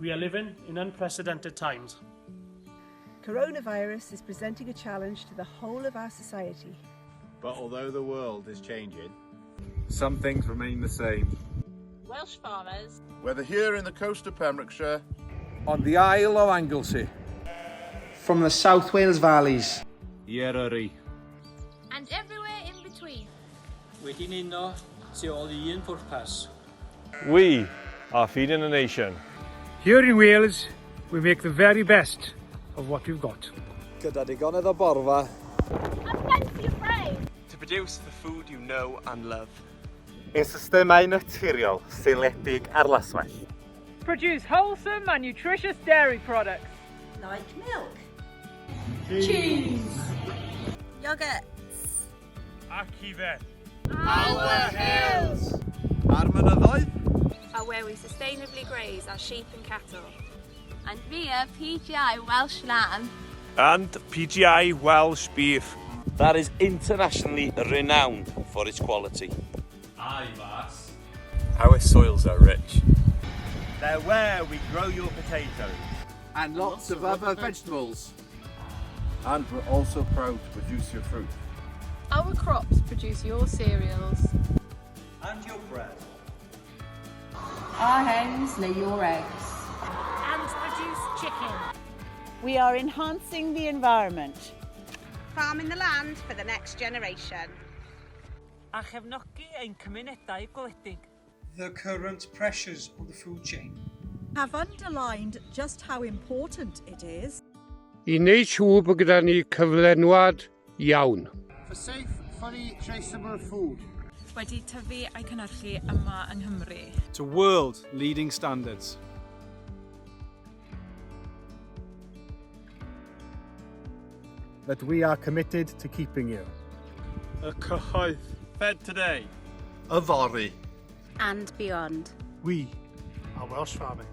We are living in unprecedented times. Coronavirus is presenting a challenge to the whole of our society. But although the world is changing, some things remain the same. Welsh farmers, whether here in the coast of Pembrokeshire, on the Isle of Anglesey, from the South Wales valleys, Eryri, and everywhere in between. Wedi'n uno tu ôl un pwrpas. We are feeding a nation. Here in Wales, we make the very best of what we've got. gyda digonedd o borfa, And plenty of rain. To produce the food you know and love. Ein systemau naturiol seiliedig ar laswell. Produce wholesome and nutritious dairy products. Like milk, Cheese. yogurts, Ac ife. Our hills. ar mynyddoedd, are where we sustainably graze our sheep and cattle. And via PGI Welsh Lamb. And PGI Welsh Beef. That is internationally renowned for its quality. Aye, Mas. our soils are rich. They're where we grow your potatoes. and lots of other vegetables. And we're also proud to produce your fruit. Our crops produce your cereals. And your bread. Our hens lay your eggs. And produce chicken. We are enhancing the environment. Farming the land for the next generation. A chefnogi ein cymunedau gwledig. The current pressures of the food chain Have underlined just how important it is. I wneud siŵr bod gyda ni cyflenwad iawn. for safe, fully traceable food. Wedi tyfu a'i cynhyrchu yma yng Nghymru. to world-leading standards. That we are committed to keeping you. Y cyhoedd. Fed today. Yfory. And beyond. We are Welsh farming.